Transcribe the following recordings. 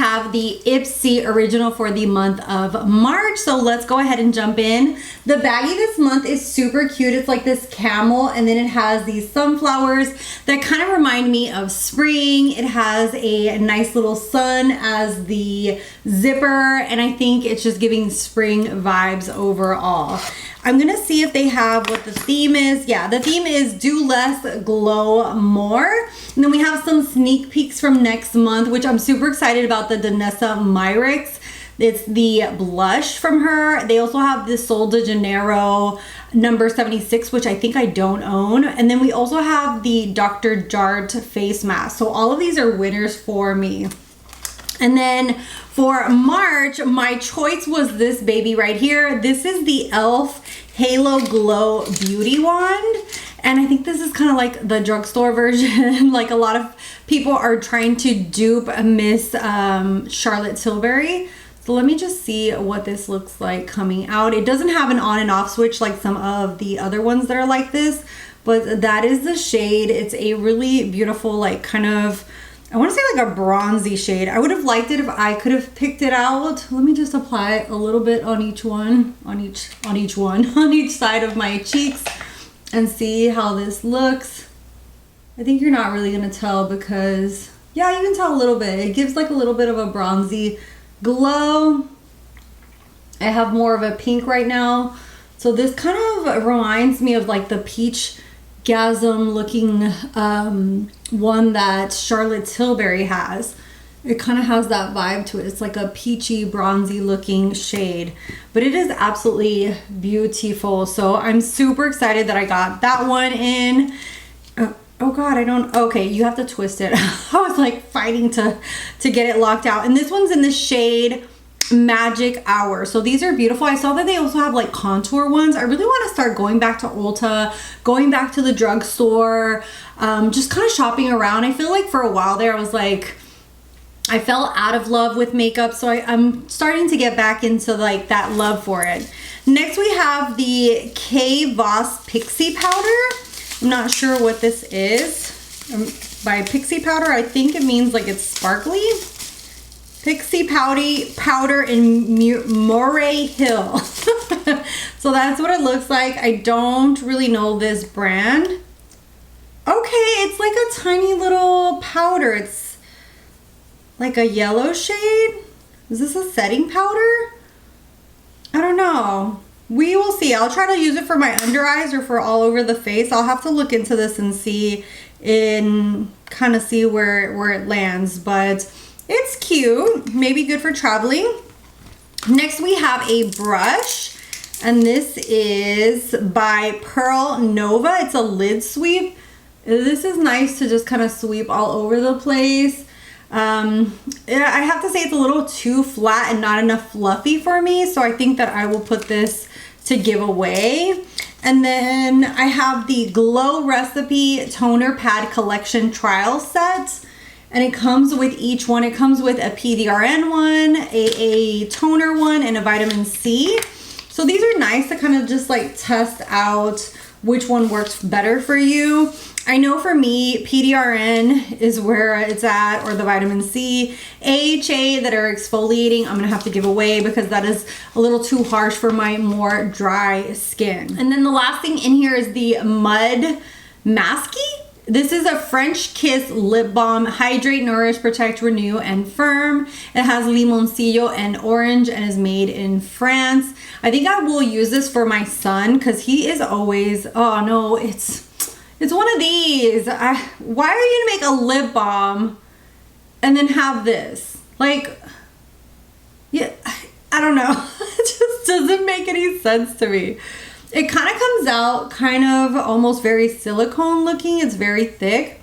have the Ipsy original for the month of March. So let's go ahead and jump in. The baggie this month is super cute. It's like this camel, and then it has these sunflowers that kind of remind me of spring. It has a nice little sun as the zipper, and I think it's just giving spring vibes overall. I'm gonna see if they have what the theme is. Yeah, the theme is do less, glow more. And then we have some sneak peeks from next month, which I'm super excited about. The Danessa Myricks. It's the blush from her. They also have the Sol de Janeiro number 76, which I think I don't own. And then we also have the Dr. Jart face mask. So all of these are winners for me. And then for March, my choice was this baby right here. This is the E.L.F. Halo Glow Beauty Wand. And I think this is kind of like the drugstore version. Like a lot of people are trying to dupe Miss Charlotte Tilbury. So let me just see what this looks like coming out. It doesn't have an on and off switch like some of the other ones that are like this, but that is the shade. It's a really beautiful, like kind of, I want to say like a bronzy shade. I would have liked it if I could have picked it out. Let me just apply a little bit on each one, on each side of my cheeks and see how this looks. I think you're not really going to tell because, yeah, you can tell a little bit. It gives like a little bit of a bronzy glow. I have more of a pink right now. So this kind of reminds me of like the peach gasm looking one that Charlotte Tilbury has. It kind of has that vibe to it. It's like a peachy bronzy looking shade, but it is absolutely beautiful. So I'm super excited that I got that one in. Oh God, okay, you have to twist it. I was like fighting to get it locked out. And this one's in the shade Magic Hour. So these are beautiful. I saw that they also have like contour ones. I really want to start going back to Ulta, going back to the drugstore, just kind of shopping around. I feel like for a while there, I was like, I fell out of love with makeup. So I'm starting to get back into like that love for it. Next, we have the K. Voss Pixie Powder. I'm not sure what this is. By Pixie Powder, I think it means like it's sparkly. Pixie Powder in Moray Hill. So that's what it looks like. I don't really know this brand. Okay, it's like a tiny little powder. It's like a yellow shade. Is this a setting powder? I don't know. We will see. I'll try to use it for my under eyes or for all over the face. I'll have to look into this and see kind of see where it lands, but it's cute. Maybe good for traveling. Next, we have a brush, and this is by Pearl Nova. It's a lid sweep. This is nice to just kind of sweep all over the place. I have to say it's a little too flat and not enough fluffy for me, so I think that I will put this to give away. And then I have the Glow Recipe Toner Pad Collection Trial Set, and it comes with each one. It comes with a PDRN one, a toner one, and a vitamin C. So these are nice to kind of just like test out which one works better for you. I know for me, PDRN is where it's at, or the vitamin C. AHA that are exfoliating, I'm gonna have to give away because that is a little too harsh for my more dry skin. And then the last thing in here is the Mud Masky. This is a French Kiss Lip Balm. Hydrate, Nourish, Protect, Renew, and Firm. It has limoncillo and orange and is made in France. I think I will use this for my son because he is always, oh no, it's one of these. Why are you gonna make a lip balm and then have this? Like, yeah, I don't know. It just doesn't make any sense to me. It kind of comes out kind of almost very silicone looking. It's very thick.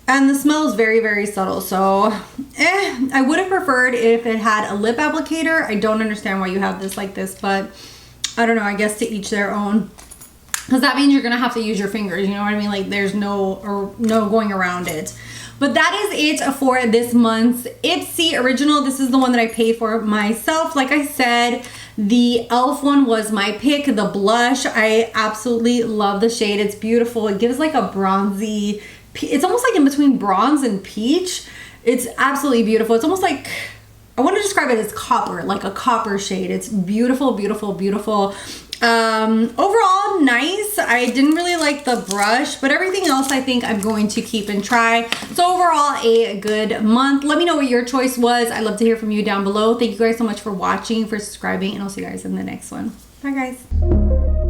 And the smell is very, very subtle. So, I would have preferred if it had a lip applicator. I don't understand why you have this like this, but I don't know. I guess to each their own. Because that means you're going to have to use your fingers. You know what I mean? Like there's no going around it. But that is it for this month's Ipsy Original. This is the one that I paid for myself. Like I said, the E.L.F. one was my pick. The blush, I absolutely love the shade. It's beautiful. It gives like a bronzy, it's almost like in between bronze and peach. It's absolutely beautiful. It's almost like, I want to describe it as copper, like a copper shade. It's beautiful, beautiful, beautiful. Overall, nice. I didn't really like the brush, but everything else I think I'm going to keep and try. So overall, a good month. Let me know what your choice was. I'd love to hear from you down below. Thank you guys so much for watching, for subscribing, and I'll see you guys in the next one. Bye, guys.